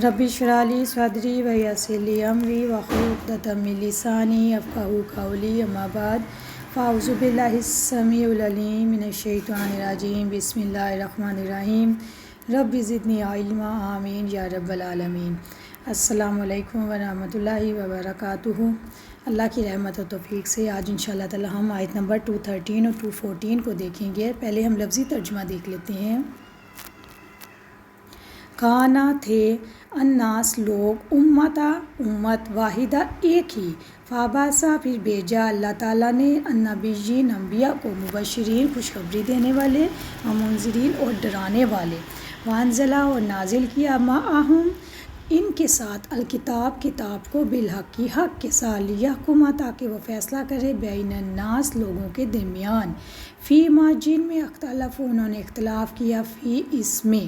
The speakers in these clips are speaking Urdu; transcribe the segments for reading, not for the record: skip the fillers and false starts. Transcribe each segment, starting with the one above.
رب اشرح لی صدری ویسر لی امری واحلل عقدۃ من لسانی یفقہوا قولی اما بعد فاعوذ باللہ السمیع العلیم من الشیطان الرجیم بسم اللہ الرحمن الرحیم رب زدنی علما آمین یا رب العالمین۔ السلام علیکم ورحمۃ اللہ وبرکاتہ۔ اللہ کی رحمت و توفیق سے آج انشاءاللہ تعالی ہم آیت نمبر 213 اور 214 کو دیکھیں گے۔ پہلے ہم لفظی ترجمہ دیکھ لیتے ہیں۔ کانا تھے الناس لوگ امت واحدہ ایک ہی، فاباسا پھر بھیجا اللہ تعالیٰ نے النبیین انبیاء کو مبشرین خوشخبری دینے والے، ومنذرین اور ڈرانے والے، وانزلہ اور نازل کیا معہم ان کے ساتھ الکتاب کتاب کو بالحق کی حق کے ساتھ، لیحکما تاکہ وہ فیصلہ کرے بین الناس لوگوں کے درمیان، فی ما جن میں اختلف انہوں نے اختلاف کیا، فی اس میں،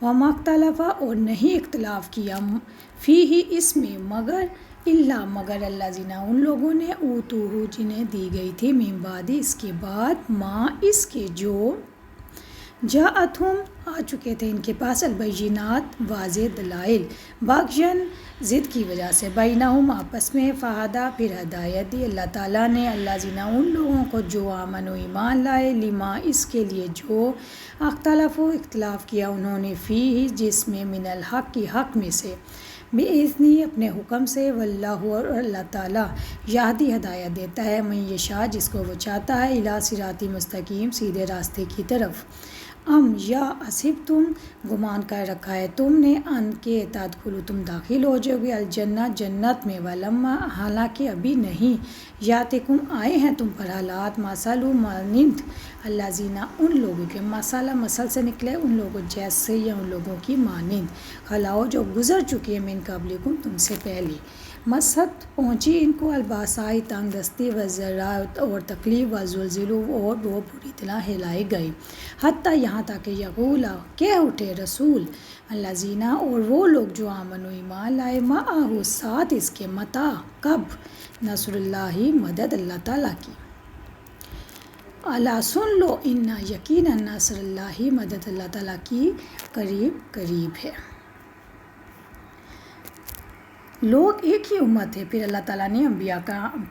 وما اختلف اور نہیں اختلاف کیا، فی ہی اس میں، مگر مگر اللہ زینا ان لوگوں نے اوتوہ جنہیں دی گئی تھی من بعد اس کے بعد، ما اس کے جو جاءتہم آ چکے تھے ان کے پاس، البینات واضح دلائل، بغین ضد کی وجہ سے، بینہم آپس میں، فہدا پھر ہدایت دی اللہ تعالیٰ نے اللہ زینا ان لوگوں کو جو آمن و ایمان لائے، لما اس کے لیے جو اختلاف کیا انہوں نے، فی ہی جس میں، من الحق کی حق میں سے، بِإِذْنِهِ اپنے حکم سے، واللہ اور اللہ تعالیٰ یہدی ہدایت دیتا ہے، من یشاء جس کو وہ چاہتا ہے، الی صراط مستقیم سیدھے راستے کی طرف۔ یا حسب تم گمان کر رکھا ہے تم نے، ان کے تدخلوا تم داخل ہو جاؤ گے، الجنہ جنت میں، ولما حالانکہ ابھی نہیں، یاتکم آئے ہیں تم پر حالات، مثل مانند الذین ان لوگوں کے، مثل سے نکلے ان لوگوں جیسے یا ان لوگوں کی مانند، خلاؤ جو گزر چکے من قبلکم تم سے پہلے، مست پہنچی ان کو الباساء تنگ دستی، وضراء اور تکلیف، وزلزلوا اور وہ بری طرح ہلائے گئے، حتیٰ یہاں تک کہ یقولا کہہ اٹھے رسول الذین اور وہ لوگ جو آمن و ایمان لائے، معہ ساتھ اس کے، متی کب، نصر اللہ مدد اللہ تعالیٰ کی، الا سن لو ان یقیناً نصر اللہ مدد اللہ تعالیٰ کی قریب ہے۔ لوگ ایک ہی امت ہے، پھر اللہ تعالیٰ نے انبیاء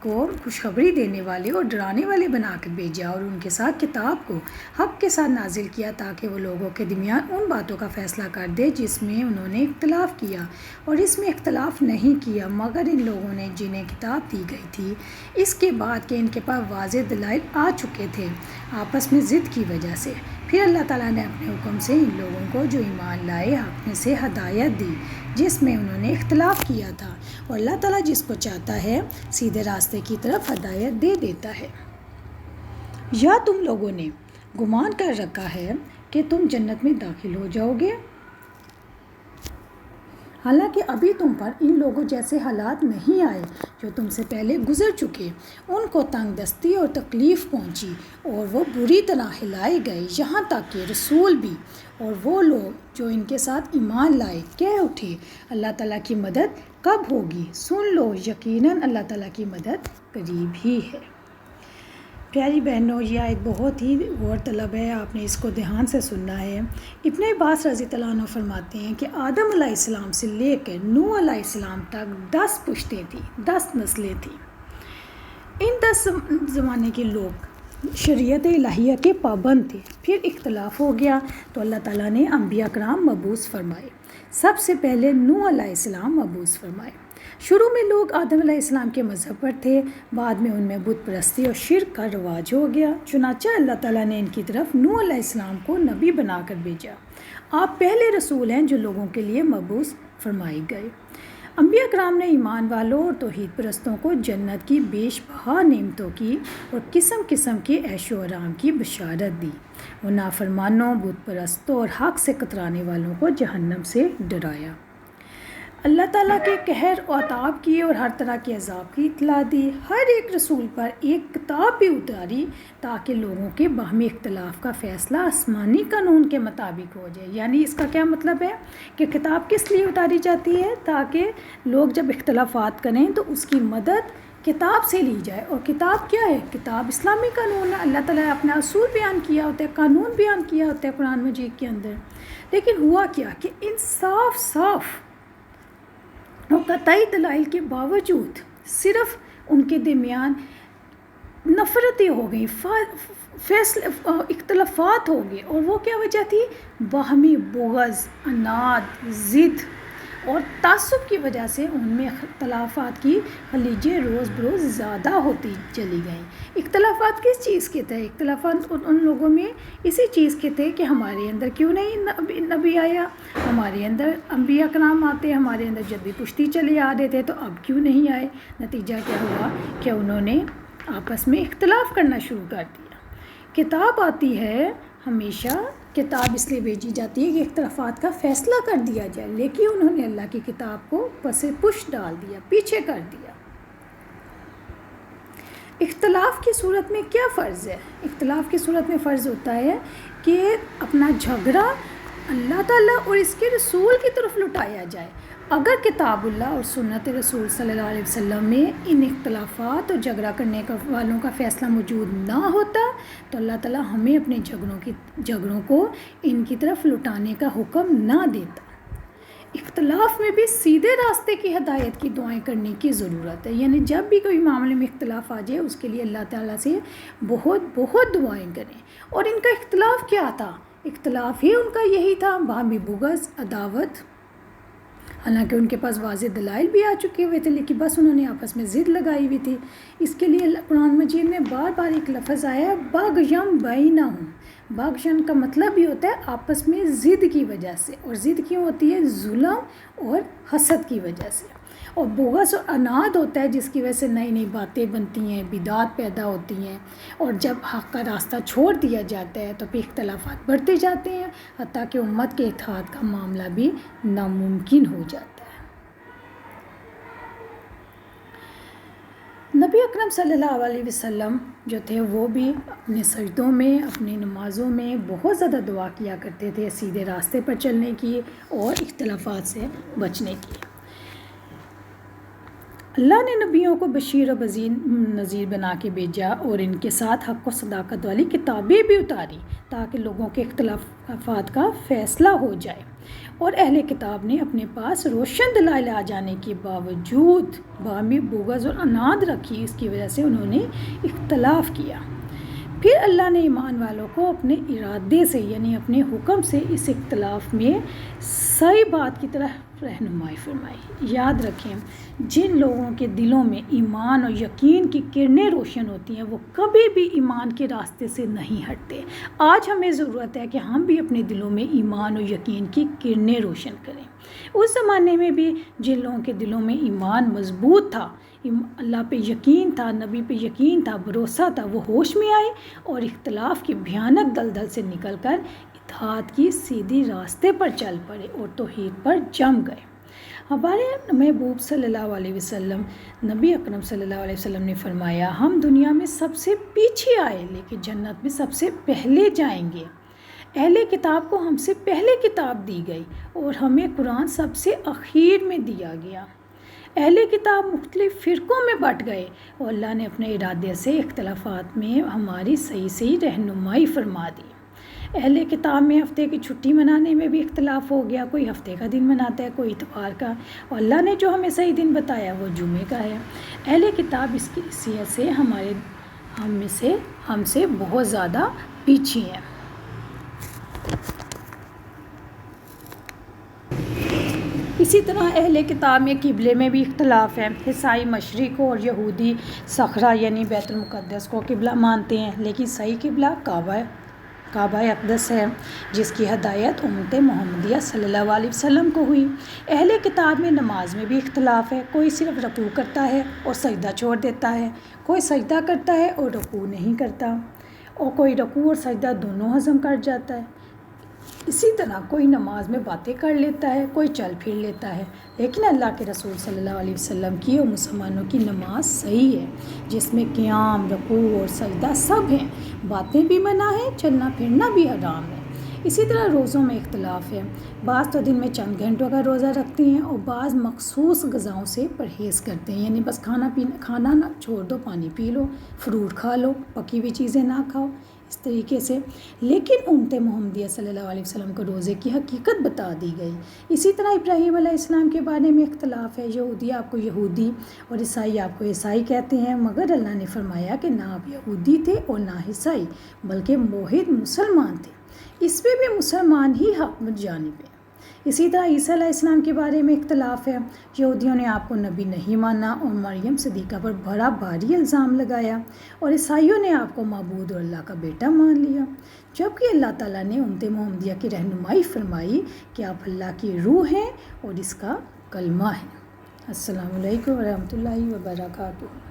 کو خوشخبری دینے والے اور ڈرانے والے بنا کر بھیجا، اور ان کے ساتھ کتاب کو حق کے ساتھ نازل کیا تاکہ وہ لوگوں کے درمیان ان باتوں کا فیصلہ کر دے جس میں انہوں نے اختلاف کیا، اور اس میں اختلاف نہیں کیا مگر ان لوگوں نے جنہیں کتاب دی گئی تھی، اس کے بعد کہ ان کے پاس واضح دلائل آ چکے تھے آپس میں ضد کی وجہ سے۔ پھر اللہ تعالیٰ نے اپنے حکم سے ان لوگوں کو جو ایمان لائے حق میں سے ہدایت دی جس میں انہوں نے اختلاف کیا تھا، اور اللہ تعالیٰ جس کو چاہتا ہے سیدھے راستے کی طرف ہدایت دے دیتا ہے۔ یا تم لوگوں نے گمان کر رکھا ہے کہ تم جنت میں داخل ہو جاؤ گے، حالانکہ ابھی تم پر ان لوگوں جیسے حالات نہیں آئے جو تم سے پہلے گزر چکے، ان کو تنگ دستی اور تکلیف پہنچی اور وہ بری طرح ہلائے گئے، یہاں تک کہ رسول بھی اور وہ لوگ جو ان کے ساتھ ایمان لائے کہہ اٹھے اللہ تعالیٰ کی مدد کب ہوگی، سن لو یقیناً اللہ تعالیٰ کی مدد قریب ہی ہے۔ پیاری بہنوں، یہ آیت بہت ہی غور طلب ہے، آپ نے اس کو دھیان سے سننا ہے۔ ابن عباس رضی اللہ عنہ فرماتے ہیں کہ آدم علیہ السلام سے لے کر نوح علیہ السلام تک 10 پشتیں تھیں، 10 نسلیں تھیں۔ ان 10 زمانے کے لوگ شریعت الہیہ کے پابند تھے، پھر اختلاف ہو گیا تو اللہ تعالیٰ نے انبیاء کرام مبعوث فرمائے۔ سب سے پہلے نوح علیہ السلام مبعوث فرمائے۔ شروع میں لوگ آدم علیہ السلام کے مذہب پر تھے، بعد میں ان میں بت پرستی اور شرک کا رواج ہو گیا، چنانچہ اللہ تعالیٰ نے ان کی طرف نوح علیہ السلام کو نبی بنا کر بھیجا۔ آپ پہلے رسول ہیں جو لوگوں کے لیے مبعوث فرمائے گئے۔ انبیاء کرام نے ایمان والوں اور توحید پرستوں کو جنت کی بیش بہا نعمتوں کی اور قسم قسم کے عیش و آرام کی بشارت دی، اور نافرمانوں، بت پرستوں اور حق سے کترانے والوں کو جہنم سے ڈرایا۔ اللہ تعالیٰ کے قہر و عذاب کی اور ہر طرح کے عذاب کی اطلاع دی، ہر ایک رسول پر ایک کتاب بھی اتاری تاکہ لوگوں کے باہمی اختلاف کا فیصلہ آسمانی قانون کے مطابق ہو جائے۔ یعنی اس کا کیا مطلب ہے کہ کتاب کس لیے اتاری جاتی ہے؟ تاکہ لوگ جب اختلافات کریں تو اس کی مدد کتاب سے لی جائے، اور کتاب کیا ہے؟ کتاب اسلامی قانون ہے۔ اللہ تعالیٰ نے اپنا اصول بیان کیا ہوتا ہے، قانون بیان کیا ہوتا ہے قرآن مجید کے اندر، لیکن ہوا کیا کہ ان صاف اور قطعی دلائل کے باوجود صرف ان کے درمیان نفرتیں ہو گئیں، اختلافات ہو گئے، اور وہ کیا وجہ تھی؟ باہمی بغض، عناد، ضد اور تعصب کی وجہ سے ان میں اختلافات کی خلیجیں روز بروز زیادہ ہوتی چلی گئیں۔ اختلافات کس چیز کے تھے؟ اختلافات ان لوگوں میں اسی چیز کے تھے کہ ہمارے اندر کیوں نہیں نبی آیا، ہمارے اندر انبیاء کرام آتے، ہمارے اندر جدی پشتی چلے آ رہے تھے تو اب کیوں نہیں آئے؟ نتیجہ کیا ہوا کہ انہوں نے آپس میں اختلاف کرنا شروع کر دیا۔ کتاب آتی ہے، ہمیشہ کتاب اس لیے بھیجی جاتی ہے کہ اختلافات کا فیصلہ کر دیا جائے، لیکن انہوں نے اللہ کی کتاب کو پس پش ڈال دیا، پیچھے کر دیا۔ اختلاف کی صورت میں کیا فرض ہے؟ اختلاف کی صورت میں فرض ہوتا ہے کہ اپنا جھگڑا اللہ تعالیٰ اور اس کے رسول کی طرف لٹایا جائے۔ اگر کتاب اللہ اور سنت رسول صلی اللہ علیہ وسلم میں ان اختلافات اور جھگڑا کرنے والوں کا فیصلہ موجود نہ ہوتا تو اللہ تعالیٰ ہمیں اپنے جھگڑوں کو ان کی طرف لٹانے کا حکم نہ دیتا۔ اختلاف میں بھی سیدھے راستے کی ہدایت کی دعائیں کرنے کی ضرورت ہے، یعنی جب بھی کوئی معاملے میں اختلاف آ جائے اس کے لیے اللہ تعالیٰ سے بہت دعائیں کریں۔ اور ان کا اختلاف کیا تھا؟ اختلاف ہی ان کا یہی تھا، باہمی بغض، عداوت۔ حالانکہ ان کے پاس واضح دلائل بھی آ چکے ہوئے تھے، لیکن بس انہوں نے آپس میں ضد لگائی ہوئی تھی۔ اس کے لیے قرآن مجید میں بار بار ایک لفظ آیا ہے، بغیم بینہم۔ بغیم کا مطلب بھی ہوتا ہے آپس میں ضد کی وجہ سے، اور ضد کیوں ہوتی ہے؟ ظلم اور حسد کی وجہ سے۔ اور بغض اور عناد ہوتا ہے جس کی وجہ سے نئی نئی باتیں بنتی ہیں، بدعات پیدا ہوتی ہیں، اور جب حق کا راستہ چھوڑ دیا جاتا ہے تو پھر اختلافات بڑھتے جاتے ہیں، حتیٰ کہ امت کے اتحاد کا معاملہ بھی ناممکن ہو جاتا ہے۔ نبی اکرم صلی اللہ علیہ وسلم جو تھے وہ بھی اپنے سجدوں میں، اپنی نمازوں میں بہت زیادہ دعا کیا کرتے تھے سیدھے راستے پر چلنے کی اور اختلافات سے بچنے کی۔ اللہ نے نبیوں کو بشیر و نذیر بنا کے بھیجا اور ان کے ساتھ حق و صداقت والی کتابیں بھی اتاری تاکہ لوگوں کے اختلافات کا فیصلہ ہو جائے، اور اہل کتاب نے اپنے پاس روشن دلائل آ جانے کے باوجود باہمی بغض اور عناد رکھی، اس کی وجہ سے انہوں نے اختلاف کیا۔ پھر اللہ نے ایمان والوں کو اپنے ارادے سے، یعنی اپنے حکم سے، اس اختلاف میں صحیح بات کی طرح رہنمائی فرمائی۔ یاد رکھیں، جن لوگوں کے دلوں میں ایمان اور یقین کی کرنیں روشن ہوتی ہیں وہ کبھی بھی ایمان کے راستے سے نہیں ہٹتے۔ آج ہمیں ضرورت ہے کہ ہم بھی اپنے دلوں میں ایمان اور یقین کی کرنیں روشن کریں۔ اس زمانے میں بھی جن لوگوں کے دلوں میں ایمان مضبوط تھا، اللہ پہ یقین تھا، نبی پہ یقین تھا، بھروسہ تھا، وہ ہوش میں آئے اور اختلاف کی بھیانک دلدل سے نکل کر اتحاد کی سیدھی راستے پر چل پڑے اور توحید پر جم گئے۔ ہمارے محبوب صلی اللہ علیہ وسلم، نبی اکرم صلی اللہ علیہ وسلم نے فرمایا، ہم دنیا میں سب سے پیچھے آئے لیکن جنت میں سب سے پہلے جائیں گے۔ اہل کتاب کو ہم سے پہلے کتاب دی گئی اور ہمیں قرآن سب سے اخیر میں دیا گیا۔ اہل کتاب مختلف فرقوں میں بٹ گئے اور اللہ نے اپنے ارادے سے اختلافات میں ہماری صحیح رہنمائی فرما دی۔ اہل کتاب میں ہفتے کی چھٹی منانے میں بھی اختلاف ہو گیا، کوئی ہفتے کا دن مناتا ہے، کوئی اتوار کا، اور اللہ نے جو ہمیں صحیح دن بتایا وہ جمعے کا ہے۔ اہل کتاب اس کی حیثیت سے ہم سے بہت زیادہ پیچھے ہیں۔ اسی طرح اہل کتاب میں قبلے میں بھی اختلاف ہے۔ عیسائی مشرق اور یہودی صخرہ یعنی بیت المقدس کو قبلہ مانتے ہیں، لیکن صحیح قبلہ کعبہ اقدس ہے جس کی ہدایت امت محمدیہ صلی اللہ علیہ وسلم کو ہوئی۔ اہل کتاب میں نماز میں بھی اختلاف ہے، کوئی صرف رکوع کرتا ہے اور سجدہ چھوڑ دیتا ہے، کوئی سجدہ کرتا ہے اور رکوع نہیں کرتا، اور کوئی رکوع اور سجدہ دونوں ہضم کر جاتا ہے۔ اسی طرح کوئی نماز میں باتیں کر لیتا ہے، کوئی چل پھر لیتا ہے، لیکن اللہ کے رسول صلی اللہ علیہ وسلم کی اور مسلمانوں کی نماز صحیح ہے جس میں قیام، رکوع اور سجدہ سب ہیں، باتیں بھی منع ہیں، چلنا پھرنا بھی حرام ہے۔ اسی طرح روزوں میں اختلاف ہے، بعض تو دن میں چند گھنٹوں کا روزہ رکھتے ہیں اور بعض مخصوص غذاؤں سے پرہیز کرتے ہیں، یعنی بس کھانا نہ چھوڑ دو، پانی پی لو، فروٹ کھا لو، پکی ہوئی چیزیں نہ کھاؤ، اس طریقے سے۔ لیکن امت محمدیہ صلی اللہ علیہ وسلم کو روزے کی حقیقت بتا دی گئی۔ اسی طرح ابراہیم علیہ السلام کے بارے میں اختلاف ہے، یہودی آپ کو یہودی اور عیسائی آپ کو عیسائی کہتے ہیں، مگر اللہ نے فرمایا کہ نہ آپ یہودی تھے اور نہ عیسائی، بلکہ موحد مسلمان تھے، اس پہ بھی مسلمان ہی حق جانب ہے۔ اسی طرح عیسیٰ علیہ السلام کے بارے میں اختلاف ہے، یہودیوں نے آپ کو نبی نہیں مانا اور مریم صدیقہ پر بڑا بھاری الزام لگایا، اور عیسائیوں نے آپ کو معبود اور اللہ کا بیٹا مان لیا، جبکہ اللہ تعالیٰ نے امت محمدیہ کی رہنمائی فرمائی کہ آپ اللہ کی روح ہیں اور اس کا کلمہ ہے۔ السلام علیکم ورحمۃ اللہ وبرکاتہ۔